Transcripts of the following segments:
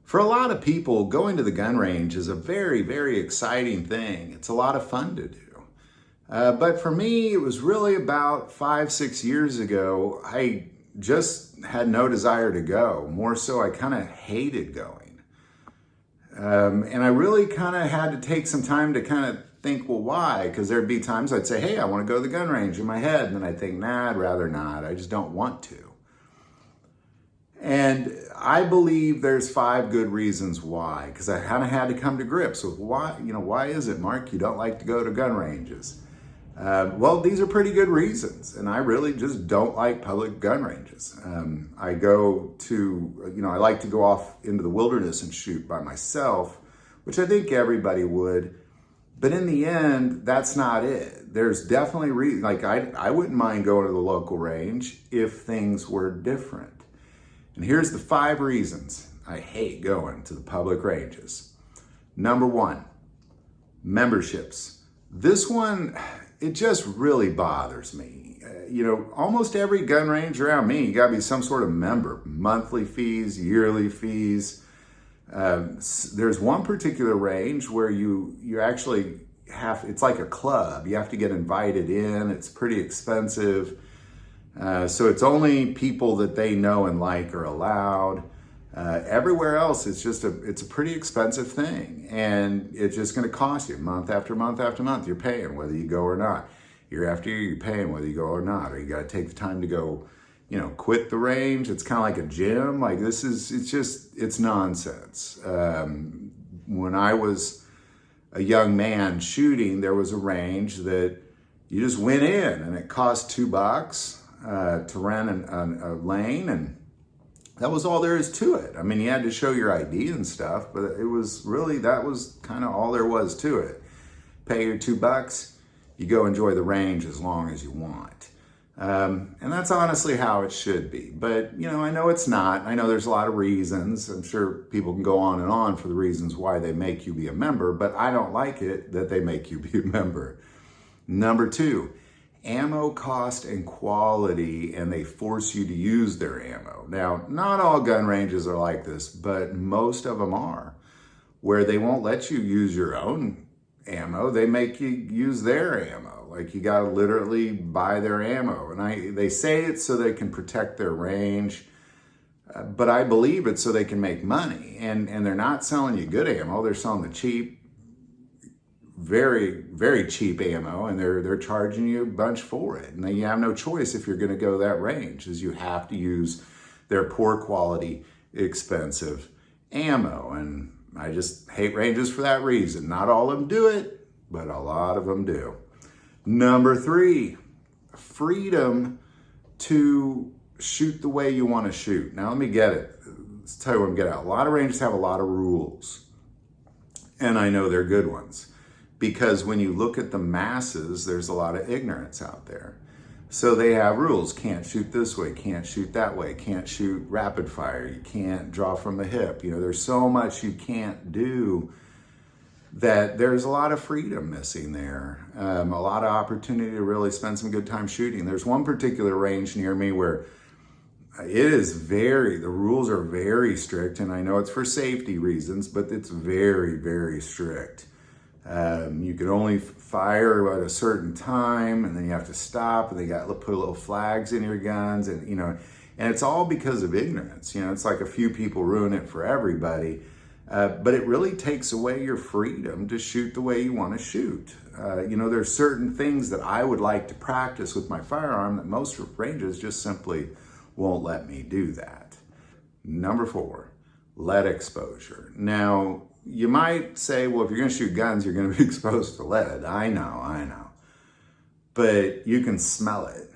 For a lot of people, going to the gun range is a very, very exciting thing. It's a lot of fun to do. But for me, it was really about 5, 6 years ago. I just had no desire to go. More so, I kind of hated going. And I really kind of had to take some time to kind of think, well, why? Because there'd be times I'd say, hey, I want to go to the gun range in my head. And then I'd think, nah, I'd rather not. I just don't want to. And I believe there's 5 good reasons why, because I kind of had to come to grips with why is it, Mark, you don't like to go to gun ranges? Well, these are pretty good reasons, and I really just don't like public gun ranges. I like to go off into the wilderness and shoot by myself, which I think everybody would. But in the end, that's not it. There's definitely I wouldn't mind going to the local range if things were different. And here's the 5 reasons I hate going to the public ranges. Number 1, memberships. This one, it just really bothers me. Almost every gun range around me, you gotta be some sort of member. Monthly fees, yearly fees. There's one particular range where you actually it's like a club. You have to get invited in. It's pretty expensive. So it's only people that they know and like are allowed. Everywhere else, it's a pretty expensive thing, and it's just going to cost you month after month after month. You're paying whether you go or not. Year after year, you're paying whether you go or not. Or you got to take the time to go, quit the range. It's kind of like a gym. Like it's nonsense. When I was a young man shooting, there was a range that you just went in, and it cost $2. To rent a lane, and that was all there is to it. I mean, you had to show your ID and stuff, but that was kind of all there was to it. Pay your $2, you go enjoy the range as long as you want. And that's honestly how it should be. But, I know it's not. I know there's a lot of reasons. I'm sure people can go on and on for the reasons why they make you be a member, but I don't like it that they make you be a member. Number 2, ammo cost and quality, and they force you to use their ammo. Now, not all gun ranges are like this, but most of them are, where they won't let you use your own ammo. They make you use their ammo. Like, you got to literally buy their ammo. And they say it's so they can protect their range, but I believe it's so they can make money. And they're not selling you good ammo. They're selling the cheap, very, very cheap ammo, and they're charging you a bunch for it. And then you have no choice if you're going to go that range, is you have to use their poor quality, expensive ammo. And I just hate ranges for that reason. Not all of them do it, but a lot of them do. Number 3, freedom to shoot the way you want to shoot. Now, let's tell you what I'm getting at. A lot of ranges have a lot of rules, and I know they're good ones. Because when you look at the masses, there's a lot of ignorance out there. So they have rules. Can't shoot this way, can't shoot that way, can't shoot rapid fire, you can't draw from the hip. There's so much you can't do that there's a lot of freedom missing there. A lot of opportunity to really spend some good time shooting. There's one particular range near me where the rules are very strict, and I know it's for safety reasons, but it's very, very strict. You can only fire at a certain time, and then you have to stop, and they put little flags in your guns, and and it's all because of ignorance. It's like a few people ruin it for everybody, but it really takes away your freedom to shoot the way you want to shoot. There's certain things that I would like to practice with my firearm that most ranges just simply won't let me do that. Number 4, lead exposure. Now, you might say, well, if you're going to shoot guns, you're going to be exposed to lead. I know. But you can smell it.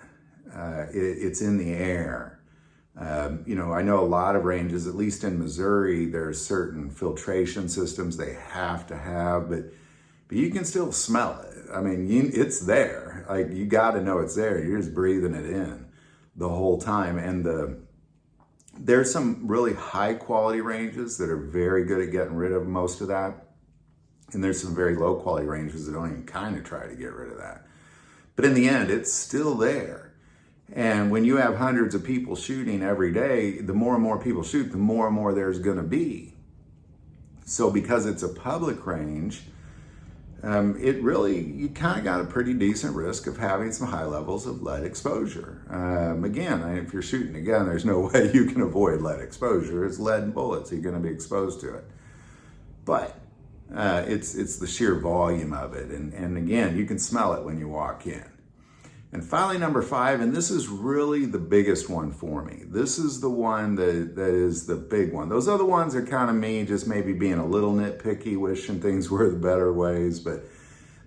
It's in the air. I know a lot of ranges, at least in Missouri, there's certain filtration systems they have to have, but you can still smell it. I mean, it's there. Like, you got to know it's there. You're just breathing it in the whole time. And there's some really high quality ranges that are very good at getting rid of most of that. And there's some very low quality ranges that don't even kind of try to get rid of that. But in the end, it's still there. And when you have hundreds of people shooting every day, the more and more people shoot, the more and more there's going to be. So because it's a public range, you kind of got a pretty decent risk of having some high levels of lead exposure. Again, if you're shooting a gun, there's no way you can avoid lead exposure. It's lead and bullets. You're going to be exposed to it. But it's the sheer volume of it. And again, you can smell it when you walk in. And finally, number 5, and this is really the biggest one for me. This is the one that is the big one. Those other ones are kind of me just maybe being a little nitpicky, wishing things were the better ways. But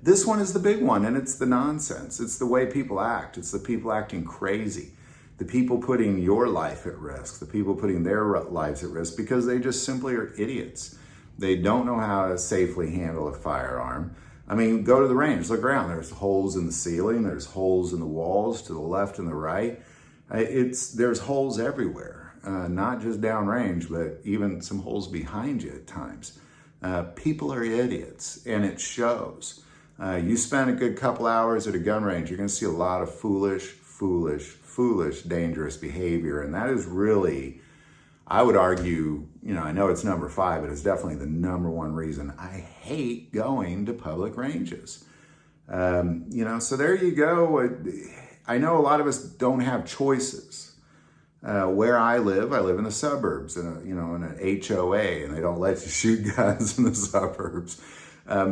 this one is the big one, and it's the nonsense. It's the way people act. It's the people acting crazy. The people putting your life at risk. The people putting their lives at risk because they just simply are idiots. They don't know how to safely handle a firearm. I mean, go to the range, look around. There's holes in the ceiling, there's holes in the walls to the left and the right. There's holes everywhere, not just downrange, but even some holes behind you at times. People are idiots, and it shows. You spend a good couple hours at a gun range, you're gonna see a lot of foolish, dangerous behavior, and that is really, I would argue, I know it's number 5, but it's definitely the number 1 reason I hate going to public ranges. So there you go. I know a lot of us don't have choices. Where I live in the suburbs, in an HOA, and they don't let you shoot guns in the suburbs.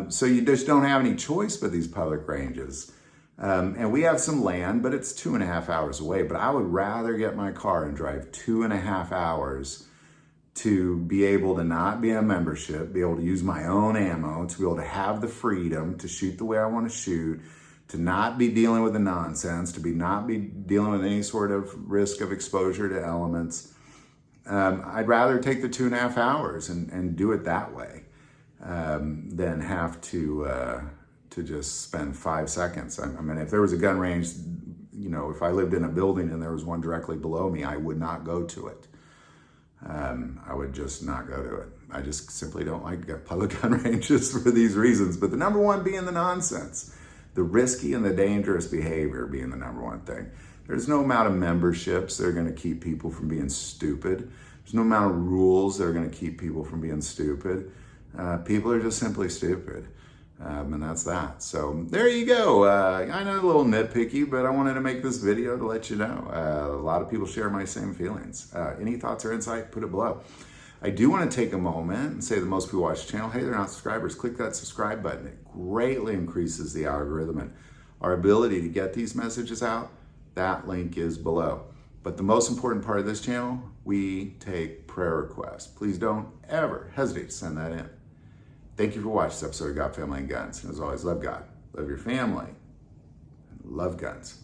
So you just don't have any choice but these public ranges. And we have some land, but it's 2.5 hours away. But I would rather get my car and drive 2.5 hours to be able to not be in a membership, be able to use my own ammo, to be able to have the freedom to shoot the way I want to shoot, to not be dealing with the nonsense, to not be dealing with any sort of risk of exposure to elements. I'd rather take the 2.5 hours and do it that way than have to just spend 5 seconds. I mean, if there was a gun range, if I lived in a building and there was one directly below me, I would not go to it. I would just not go to it. I just simply don't like public gun ranges for these reasons. But the number 1 being the nonsense, the risky and the dangerous behavior being the number 1 thing. There's no amount of memberships that are going to keep people from being stupid. There's no amount of rules that are going to keep people from being stupid. People are just simply stupid. And that's that. So there you go. I know a little nitpicky, but I wanted to make this video to let you know. A lot of people share my same feelings. Any thoughts or insight, put it below. I do want to take a moment and say that most people watch the channel, hey, they're not subscribers. Click that subscribe button. It greatly increases the algorithm and our ability to get these messages out. That link is below. But the most important part of this channel, we take prayer requests. Please don't ever hesitate to send that in. Thank you for watching this episode of God, Family, and Guns. And as always, love God, love your family, and love guns.